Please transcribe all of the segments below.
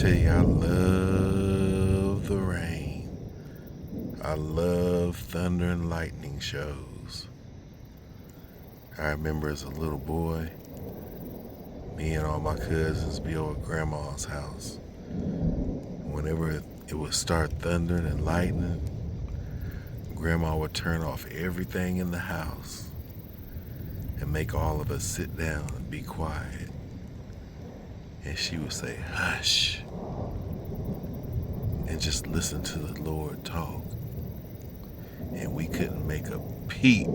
tell you, I love the rain. I love thunder and lightning shows. I remember as a little boy, me and all my cousins be over at Grandma's house. Whenever it would start thundering and lightning, Grandma would turn off everything in the house and make all of us sit down and be quiet. And she would say, "Hush," and just listen to the Lord talk. And we couldn't make a peep.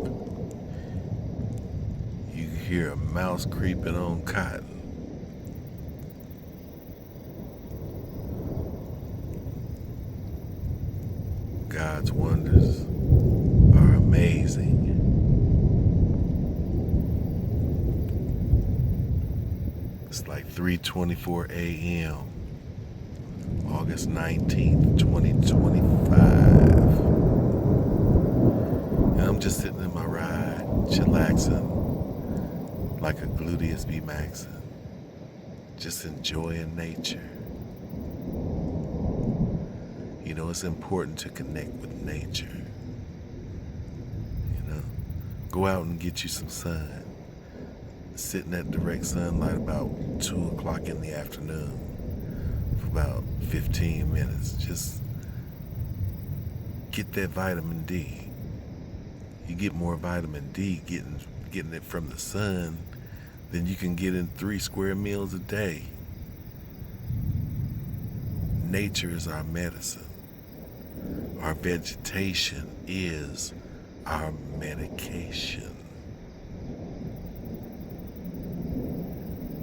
You could hear a mouse creeping on cotton. God's wonders are amazing. It's like 3:24 a.m. August 19th, 2025. And I'm just sitting in my ride, chillaxing like a gluteus be maxing, just enjoying nature. You know, it's important to connect with nature. You know, go out and get you some sun. Sit in that direct sunlight about 2 o'clock in the afternoon for about 15 minutes. Just get that vitamin D. You get more vitamin D getting it from the sun than you can get in 3 square meals a day. Nature is our medicine. Our vegetation is our medication.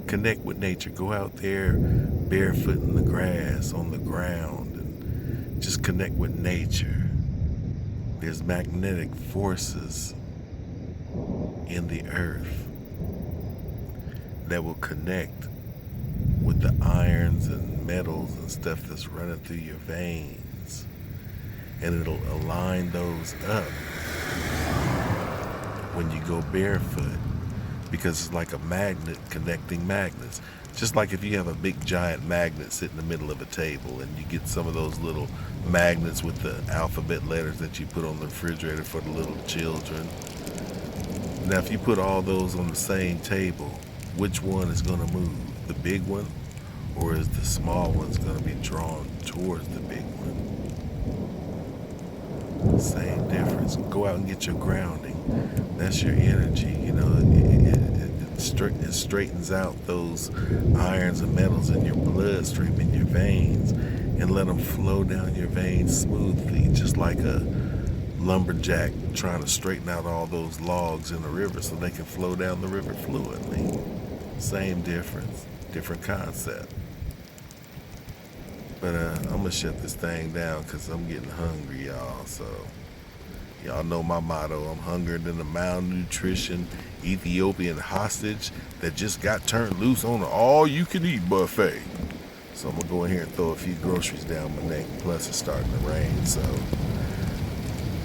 Connect with nature. Go out there barefoot in the grass, on the ground, and just connect with nature. There's magnetic forces in the earth that will connect with the irons and metals and stuff that's running through your veins. And it'll align those up when you go barefoot, because it's like a magnet connecting magnets. Just like if you have a big giant magnet sit in the middle of a table and you get some of those little magnets with the alphabet letters that you put on the refrigerator for the little children. Now if you put all those on the same table, which one is going to move? The big one? Or is the small one's going to be drawn towards the big one? Same difference. Go out and get your grounding. That's your energy. You know, it straightens out those irons and metals in your bloodstream, in your veins, and let them flow down your veins smoothly, just like a lumberjack trying to straighten out all those logs in the river so they can flow down the river fluently. Same difference, different concept. But I'm gonna shut this thing down because I'm getting hungry, y'all. So y'all know my motto: I'm hungrier than a malnutrition Ethiopian hostage that just got turned loose on an all-you-can-eat buffet. So I'm gonna go in here and throw a few groceries down my neck. Plus it's starting to rain. So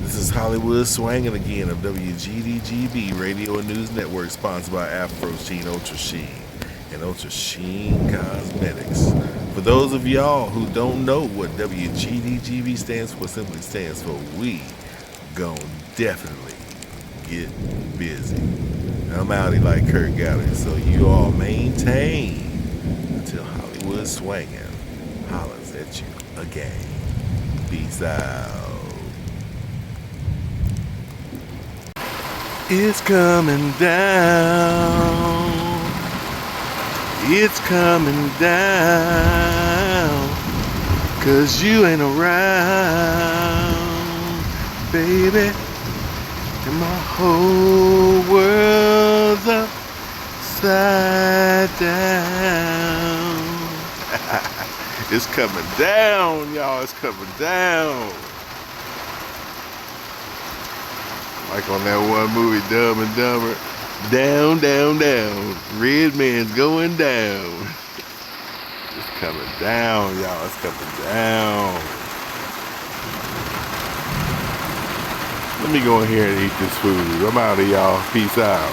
this is Hollywood Swangin' again of WGDGB Radio and News Network, sponsored by Afro Sheen, Ultra Sheen, and Ultra Sheen Cosmetics. For those of y'all who don't know what WGDGB stands for, simply stands for We Gon' Definitely Get Busy. I'm outie like Kurt Gallagher, so you all maintain until Hollywood Swangin' hollers at you again. Peace out. It's coming down. It's coming down, 'cause you ain't around, baby, and my whole world's upside down. It's coming down, y'all, it's coming down. Like on that one movie, Dumb and Dumber. Down, down, down. Red man's going down. It's coming down, y'all. It's coming down. Let me go in here and eat this food. I'm out of y'all. Peace out.